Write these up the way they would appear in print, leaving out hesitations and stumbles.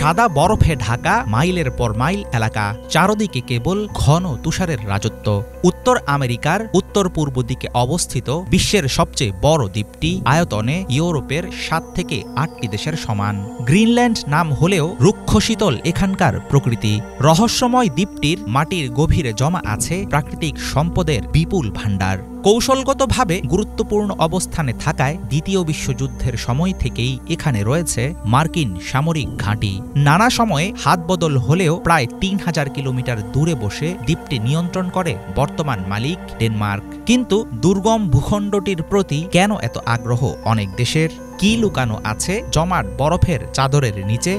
সাদা বরফে ঢাকা মাইলের পর মাইল এলাকা, চারদিকে কেবল ঘন তুষারের রাজত্ব। উত্তর আমেরিকার উত্তর পূর্ব দিকে অবস্থিত বিশ্বের সবচেয়ে বড় দ্বীপটি আয়তনে ইউরোপের 7 থেকে 8টি দেশের সমান। গ্রিনল্যান্ড নাম হলেও রুক্ষ শীতল এখানকার প্রকৃতি। রহস্যময় দ্বীপটির মাটির গভীরে জমা আছে প্রাকৃতিক সম্পদের বিপুল ভাণ্ডার। কৌশলগতভাবে গুরুত্বপূর্ণ অবস্থানে থাকায় দ্বিতীয় বিশ্বযুদ্ধের সময় থেকেই এখানে রয়েছে মার্কিন সামরিক ঘাঁটি। নানা সময়ে হাতবদল হলেও প্রায় 3000 কিলোমিটার দূরে বসে দ্বীপটি নিয়ন্ত্রণ করে বর্তমান মালিক ডেনমার্ক। কিন্তু দুর্গম ভূখণ্ডটির প্রতি কেন এত আগ্রহ অনেক দেশের? কি লুকানো আছে জমাট বরফের চাদরের নিচে?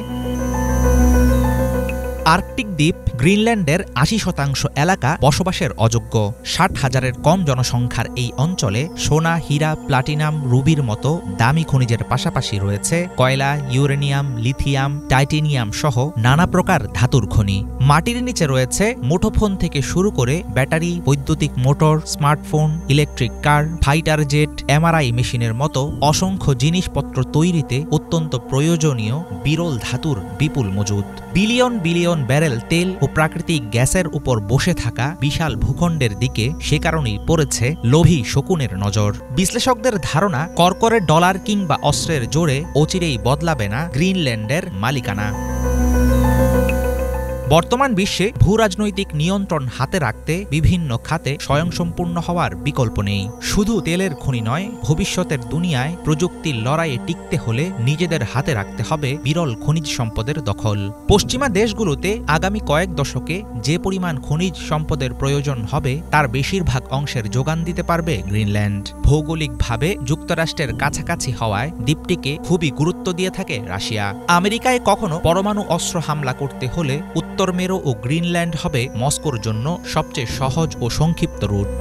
আর্কটিক দ্বীপ গ্রিনল্যান্ডের 80% এলাকা বসবাসের অযোগ্য। 60,000-এর কম জনসংখ্যার এই অঞ্চলে সোনা, হীরা, প্লাটিনাম, রুবির মতো দামি খনিজের পাশাপাশি রয়েছে কয়লা, ইউরেনিয়াম, লিথিয়াম, টাইটেনিয়াম সহ নানা প্রকার ধাতুর খনি। মাটির নিচে রয়েছে মুঠোফোন থেকে শুরু করে ব্যাটারি, বৈদ্যুতিক মোটর, স্মার্টফোন, ইলেকট্রিক কার, ফাইটার জেট, এমআরআই মেশিনের মতো অসংখ্য জিনিসপত্র তৈরিতে অত্যন্ত প্রয়োজনীয় বিরল ধাতুর বিপুল মজুদ। বিলিয়ন বিলিয়ন ব্যারেল তেল ও প্রাকৃতিক গ্যাসের উপর বসে থাকা বিশাল ভূখণ্ডের দিকে সে কারণেই পড়েছে লোভী শকুনের নজর। বিশ্লেষকদের ধারণা, করকরে ডলার কিংবা অস্ত্রের জোরে অচিরেই বদলাবে না গ্রিনল্যান্ডের মালিকানা। বর্তমান বিশ্বে ভূরাজনৈতিক নিয়ন্ত্রণ হাতে রাখতে বিভিন্ন খাতে স্বয়ংসম্পূর্ণ হওয়ার বিকল্প নেই। শুধু তেলের খনি নয়, ভবিষ্যতের দুনিয়ায় প্রযুক্তির লড়াইয়ে টিকতে হলে নিজেদের হাতে রাখতে হবে বিরল খনিজ সম্পদের দখল। পশ্চিমা দেশগুলোতে আগামী কয়েক দশকে যে পরিমাণ খনিজ সম্পদের প্রয়োজন হবে তার বেশিরভাগ অংশের যোগান দিতে পারবে গ্রিনল্যান্ড। ভৌগোলিকভাবে যুক্তরাষ্ট্রের কাছাকাছি হওয়ায় দ্বীপটিকে খুবই গুরুত্ব দিয়ে থাকে রাশিয়া। আমেরিকায় কখনো পরমাণু অস্ত্র হামলা করতে হলে উত্তর মেরু ও গ্রিনল্যান্ড হবে মস্কোর জন্য সবচেয়ে সহজ ও সংক্ষিপ্ত রুট।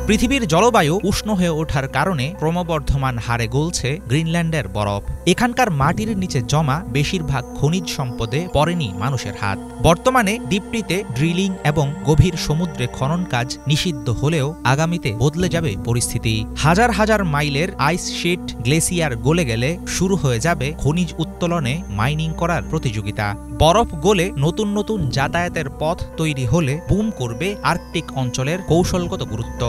পৃথিবীর জলবায়ু উষ্ণ হয়ে ওঠার কারণে ক্রমবর্ধমান হারে গলছে গ্রিনল্যান্ডের বরফ। এখানকার মাটির নিচে জমা বেশিরভাগ খনিজ সম্পদে পড়েনি মানুষের হাত। বর্তমানে দ্বীপটিতে ড্রিলিং এবং গভীর সমুদ্রে খনন কাজ নিষিদ্ধ হলেও আগামীতে বদলে যাবে পরিস্থিতি। হাজার হাজার মাইলের আইস শিট, গ্লেসিয়ার গলে গেলে শুরু হয়ে যাবে খনিজ উত্তোলনে মাইনিং করার প্রতিযোগিতা। বরফ গলে নতুন নতুন যাতায়াতের পথ তৈরি হলে বুম করবে আর্কটিক অঞ্চলের কৌশলগত গুরুত্ব।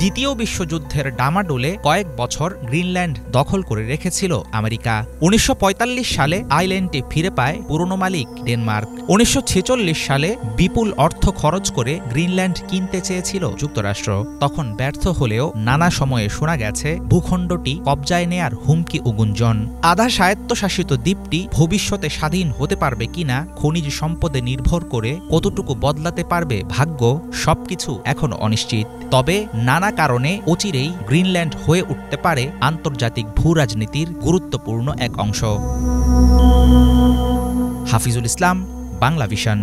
দ্বিতীয় বিশ্বযুদ্ধের ডামাডোলে কয়েক বছর গ্রিনল্যান্ড দখল করে রেখেছিল আমেরিকা। 1945 সালে আইল্যান্ডটি ফিরে পায় পুরনো মালিক ডেনমার্ক। 1946 সালে বিপুল অর্থ খরচ করে গ্রিনল্যান্ড কিনতে চেয়েছিল যুক্তরাষ্ট্র। তখন ব্যর্থ হলেও নানা সময়ে শোনা গেছে ভূখণ্ডটি কবজায় নেয়ার হুমকি ও গুঞ্জন। আধা স্বায়ত্তশাসিত দ্বীপটি ভবিষ্যতে স্বাধীন হতে পারবে কিনা, খনিজ সম্পদে নির্ভর করে কতটুকু বদলাতে পারবে ভাগ্য, সবকিছু এখনো অনিশ্চিত। তবে নানা কারণে অচিরেই গ্রিনল্যান্ড হয়ে উঠতে পারে আন্তর্জাতিক ভূরাজনীতির গুরুত্বপূর্ণ এক অংশ। হাফিজুল ইসলাম, বাংলা ভিশন।